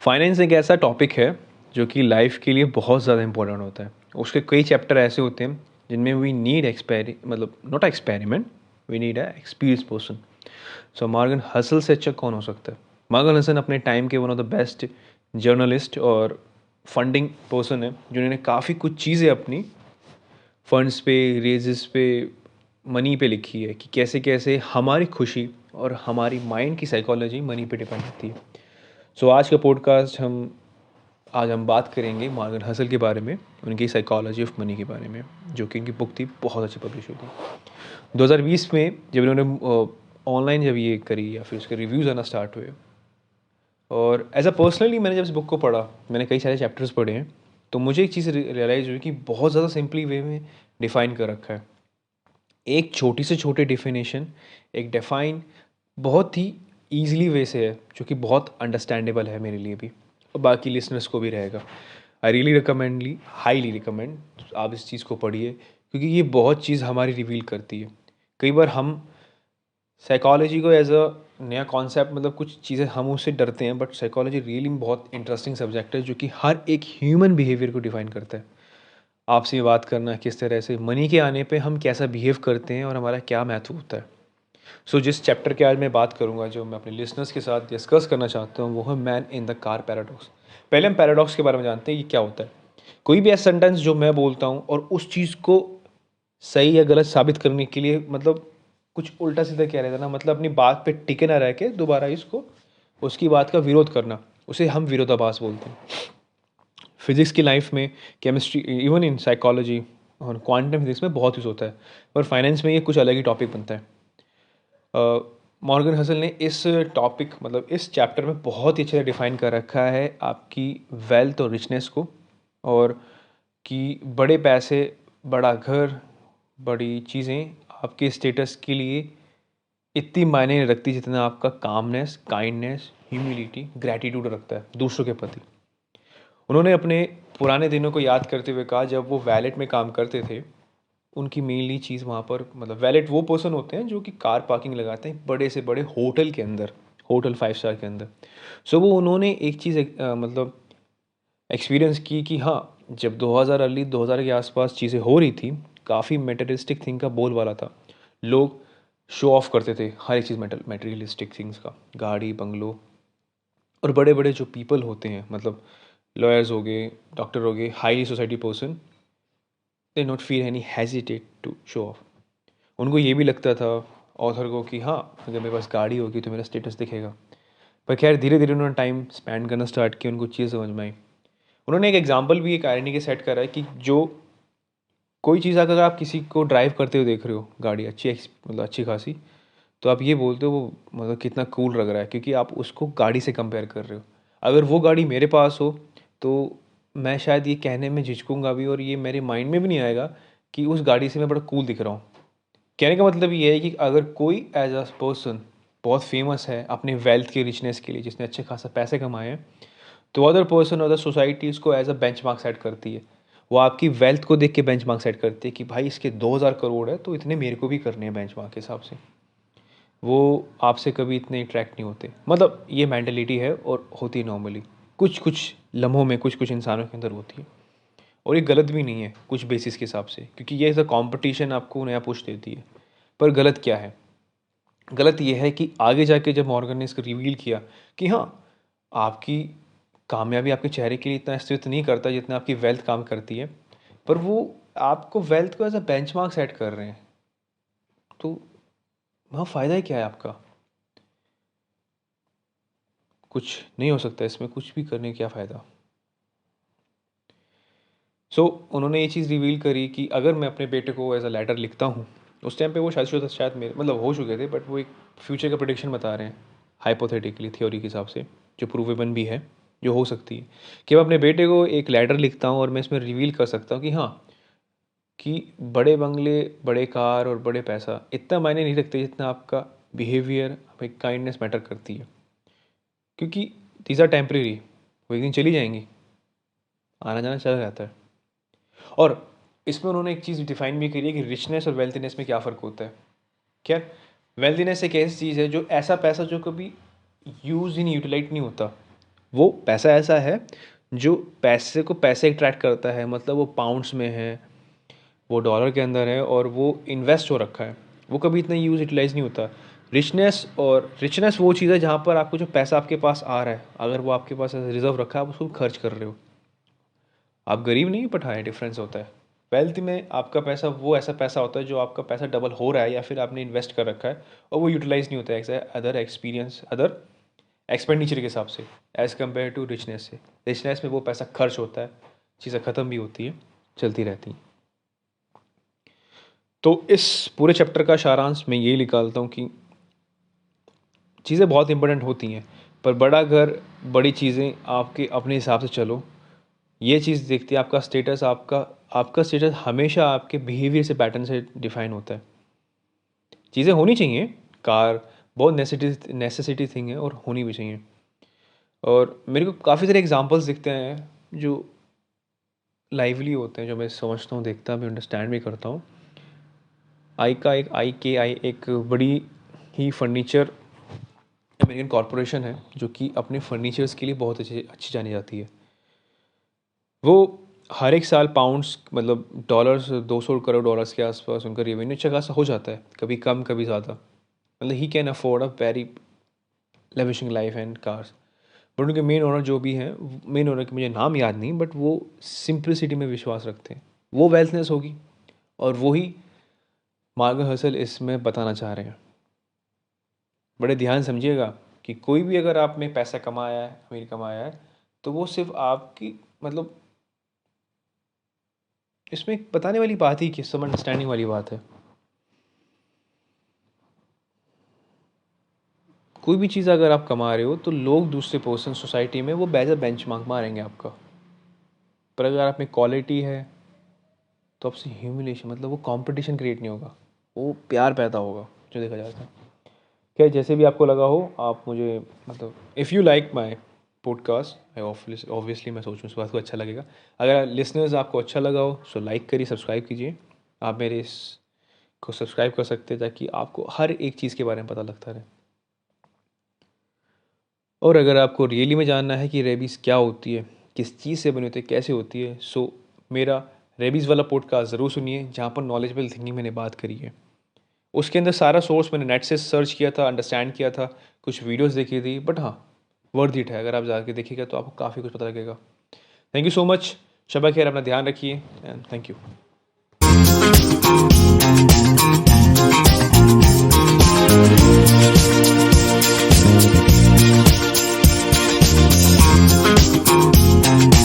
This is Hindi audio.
फाइनेंस एक ऐसा टॉपिक है जो कि लाइफ के लिए बहुत ज़्यादा इंपॉर्टेंट होता है। उसके कई चैप्टर ऐसे होते हैं जिनमें वी नीड मतलब not experiment, we need a experience person. So Morgan Housel से अच्छा कौन हो सकता है? मॉर्गन हसल अपने टाइम के one of the best journalist और फंडिंग पर्सन है जिन्होंने काफ़ी कुछ चीज़ें अपनी फंड्स पे, रेजेस पे, मनी पे लिखी है कि कैसे कैसे हमारी खुशी और हमारी माइंड की साइकोलॉजी मनी पे डिपेंड होती है। सो आज का पॉडकास्ट आज हम बात करेंगे मॉर्गन हसल के बारे में, उनकी साइकोलॉजी ऑफ मनी के बारे में, जो कि उनकी बुक थी, बहुत अच्छी पब्लिश हुई थी 2020 में। जब इन्होंने ऑनलाइन जब ये करी या फिर उसके रिव्यूज़ आना स्टार्ट हुए, और एज अ पर्सनली मैंने जब इस बुक को पढ़ा, मैंने कई सारे चैप्टर्स पढ़े हैं, तो मुझे एक चीज़ रियलाइज़ हुई कि बहुत ज़्यादा सिंपली वे में डिफ़ाइन कर रखा है। एक छोटी से छोटी डिफिनेशन, एक डिफ़ाइन बहुत ही ईज़िली वे से है, जो कि बहुत अंडरस्टैंडेबल है मेरे लिए भी और बाकी लिसनर्स को भी रहेगा। आई रियली रिकमेंडली हाईली रिकमेंड आप इस चीज़ को पढ़िए, क्योंकि ये बहुत चीज़ हमारी रिवील करती है। कई बार हम साइकोलॉजी को एज अ नया कॉन्सेप्ट, मतलब कुछ चीज़ें हम उससे डरते हैं, बट साइकोलॉजी रियली बहुत इंटरेस्टिंग सब्जेक्ट है जो कि हर एक ह्यूमन बिहेवियर को डिफाइन करता है। आपसे ये बात करना किस तरह से मनी के आने पे हम कैसा बिहेव करते हैं और हमारा क्या महत्व होता है। सो जिस चैप्टर के आज मैं बात करूंगा, जो मैं अपने लिसनर्स के साथ डिस्कस करना चाहता हूँ, वो है man in the car paradox. पहले हम पैराडॉक्स के बारे में जानते हैं, ये क्या होता है। कोई भी ऐसा सेंटेंस जो मैं बोलता हूँ और उस चीज़ को सही या गलत साबित करने के लिए, मतलब कुछ उल्टा सीधा कह रहा था ना, मतलब अपनी बात पे टिके ना रह के दोबारा इसको उसकी बात का विरोध करना, उसे हम विरोधाभास बोलते हैं। फिजिक्स की लाइफ में, केमिस्ट्री, इवन इन साइकोलॉजी और क्वांटम फिजिक्स में बहुत यूज़ होता है, और फाइनेंस में ये कुछ अलग ही टॉपिक बनता है। मॉर्गन हसल ने इस टॉपिक, मतलब इस चैप्टर में बहुत ही अच्छे से डिफाइन कर रखा है आपकी वेल्थ और रिचनेस को, और कि बड़े पैसे, बड़ा घर, बड़ी चीज़ें आपके स्टेटस के लिए इतनी मायने नहीं रखती जितना आपका कामनेस, काइंडनेस, ह्यूमिलिटी, ग्रैटिट्यूड रखता है दूसरों के प्रति। उन्होंने अपने पुराने दिनों को याद करते हुए कहा, जब वो वैलेट में काम करते थे, उनकी मेनली चीज़ वहाँ पर, मतलब वैलेट वो पर्सन होते हैं जो कि कार पार्किंग लगाते हैं बड़े से बड़े होटल के अंदर, होटल 5 स्टार के अंदर। सो वो उन्होंने एक चीज़ मतलब एक्सपीरियंस की कि हाँ, जब 2000 अर्ली 2000 के आसपास चीज़ें हो रही थी, काफ़ी मेटेरियलिस्टिक थिंग का बोलबाला था। लोग शो ऑफ करते थे हर एक चीज़, मेटेरियलिस्टिक थिंग्स का, गाड़ी, बंगलो, और बड़े बड़े जो पीपल होते हैं, मतलब लॉयर्स हो गए, डॉक्टर हो गए, highly society person, they not feel any hesitate to show off. उनको ये भी लगता था, ऑथर को, कि हाँ, अगर मेरे पास गाड़ी होगी तो मेरा स्टेटस दिखेगा। पर खैर धीरे धीरे उन्होंने टाइम स्पेंड करना स्टार्ट किया, उनको चीज़ समझ में आई। उन्होंने एक एग्जाम्पल भी, एक आयरनी के सेट करा है कि जो कोई चीज़ अगर आप किसी को ड्राइव करते हुए देख रहे हो, गाड़ी अच्छी, मतलब अच्छी खासी, तो आप ये बोलते हो वो मतलब कितना कूल लग रहा है, क्योंकि आप उसको गाड़ी से कंपेयर कर रहे हो। अगर वो गाड़ी मेरे पास हो तो मैं शायद ये कहने में झिझकूंगा भी, और ये मेरे माइंड में भी नहीं आएगा कि उस गाड़ी से मैं बड़ा कूल दिख रहा हूँ। कहने का मतलब ये है कि अगर कोई एज अ पर्सन बहुत फेमस है अपने वेल्थ के रिचनेस के लिए, जिसने अच्छे खासा पैसे कमाए हैं, तो अदर पर्सन, अदर सोसाइटी उसको एज अ बेंचमार्क सेट करती है। वो आपकी वेल्थ को देख के बेंचमार्क सेट करती है कि भाई इसके 2000 करोड़ है तो इतने मेरे को भी करने हैं बेंचमार्क के हिसाब से। वो आपसे कभी इतने अट्रैक्ट नहीं होते, मतलब ये मेंटलिटी है और होती है नॉर्मली, कुछ कुछ लम्हों में, कुछ कुछ इंसानों के अंदर होती है। और ये गलत भी नहीं है कुछ बेसिस के हिसाब से, क्योंकि ये एज अ कॉम्पिटिशन आपको नया पुश देती है। पर गलत क्या है? गलत ये है कि आगे जाके जब मॉर्गन ने इसको रिवील किया कि हाँ, आपकी कामयाबी आपके चेहरे के लिए इतना अस्तित्व नहीं करता जितना आपकी वेल्थ काम करती है, पर वो आपको वेल्थ को एज अ बेंचमार्क सेट कर रहे हैं, तो वहाँ फ़ायदा ही क्या है आपका? कुछ नहीं हो सकता इसमें, कुछ भी करने का क्या फ़ायदा। उन्होंने ये चीज़ रिवील करी कि अगर मैं अपने बेटे को एज अ लेटर लिखता हूँ, उस टाइम पे वो शायद शायद मेरे, मतलब हो चुके थे, बट वो एक फ्यूचर का प्रोडिक्शन बता रहे हैं, हाइपोथेटिकली, थ्योरी के हिसाब से, जो प्रूवेबल भी है, जो हो सकती है, कि मैं अपने बेटे को एक लेटर लिखता हूँ और मैं इसमें रिवील कर सकता हूँ कि हाँ, कि बड़े बंगले, बड़े कार और बड़े पैसा इतना मायने नहीं रखते जितना आपका बिहेवियर, आपकी काइंडनेस मैटर करती है, क्योंकि दीज आर टेम्परेरी, वो एक दिन चली जाएंगी, आना जाना चला जाता है। और इसमें उन्होंने एक चीज़ डिफाइन भी करी है कि रिचनेस और वेल्थीनेस में क्या फ़र्क होता है। क्या, वेल्थीनेस एक ऐसी चीज़ है, जो ऐसा पैसा जो कभी यूज़ ही नहीं, यूटिलाइज नहीं होता, वो पैसा ऐसा है जो पैसे को पैसे अट्रैक्ट करता है, मतलब वो पाउंड्स में है, वो डॉलर के अंदर है और वो इन्वेस्ट हो रखा है, वो कभी इतना यूटिलाइज नहीं होता। रिचनेस वो चीज़ है जहाँ पर आपको जो पैसा आपके पास आ रहा है, अगर वो आपके पास रिजर्व रखा है, आप उसको खर्च कर रहे हो, आप गरीब नहीं पठाए, डिफरेंस होता है। वेल्थ में आपका पैसा वो ऐसा पैसा होता है जो आपका पैसा डबल हो रहा है या फिर आपने इन्वेस्ट कर रखा है और वो यूटिलाइज नहीं होता है अदर एक्सपेंडिचर के हिसाब से एज़ कम्पेयर टू रिचनेस से। रिचनेस में वो पैसा खर्च होता है, चीज़ें ख़त्म भी होती है, चलती रहती हैं। तो इस पूरे चैप्टर का सारांश मैं ये निकालता हूँ कि चीज़ें बहुत इंपॉर्टेंट होती हैं, पर बड़ा घर, बड़ी चीज़ें, आपके अपने हिसाब से चलो। ये चीज़ देखती है आपका स्टेटस, आपका स्टेटस हमेशा आपके बिहेवियर से, पैटर्न से डिफाइन होता है। चीज़ें होनी चाहिए, कार बहुत नेसेसिटी थिंग है और होनी भी चाहिए। और मेरे को काफ़ी सारे एग्जांपल्स दिखते हैं जो लाइवली होते हैं, जो मैं समझता हूँ, देखता भी, अंडरस्टैंड भी करता हूँ। आई एक बड़ी ही फर्नीचर अमेरिकन कॉरपोरेशन है जो कि अपने फर्नीचर्स के लिए बहुत अच्छी जानी जाती है। वो हर एक साल पाउंड्स, मतलब डॉलर्स, 200 करोड़ डॉलर्स के आसपास उनका रेवेन्यू अच्छा खासा हो जाता है, कभी कम कभी ज़्यादा। मतलब he can afford a very lavishing life and cars. But उनके मेन ओनर जो भी हैं, मेन ओनर की मुझे नाम याद नहीं, बट वो सिंपलिसिटी में विश्वास रखते हैं। वो वेल्थनेस होगी और वही मार्गन हसल इसमें बताना चाह रहे हैं। बड़े ध्यान समझिएगा कि कोई भी अगर आप में पैसा कमाया है, अमीर कमाया है, तो वो सिर्फ आपकी, मतलब इसमें एक बताने वाली बात ही कि सब अंडरस्टैंडिंग वाली बात है। कोई भी चीज़ अगर आप कमा रहे हो तो लोग, दूसरे पर्सन सोसाइटी में, वो बेहतर बेंचमार्क मारेंगे आपका। पर अगर आप में क्वालिटी है तो आपसे ह्यूमिलेशन, मतलब वो कंपटीशन क्रिएट नहीं होगा, वो प्यार पैदा होगा, जो देखा जाता है। क्या जैसे भी आपको लगा हो, आप मुझे, मतलब if you like my podcast, obviously मैं सोचूँ इस बात को अच्छा लगेगा। अगर लिसनर्स आपको अच्छा लगा हो सो लाइक करिए, सब्सक्राइब कीजिए। आप मेरे इस को सब्सक्राइब कर सकते हैं ताकि आपको हर एक चीज़ के बारे में पता लगता रहे। और अगर आपको रियली में जानना है कि रेबीज़ क्या होती है, किस चीज़ से बनी होती है, कैसे होती है, सो मेरा रेबीज़ वाला पॉडकास्ट ज़रूर सुनिए, जहाँ पर नॉलेजेबल थिंकिंग मैंने बात करी है। उसके अंदर सारा सोर्स मैंने नेट से सर्च किया था, अंडरस्टैंड किया था, कुछ वीडियोस देखी थी, बट हाँ, वर्थ इट है। अगर आप जाके देखिएगा तो आपको काफ़ी कुछ पता लगेगा। Thank you so much. Shaba खैर, अपना ध्यान रखिए एंड थैंक यू।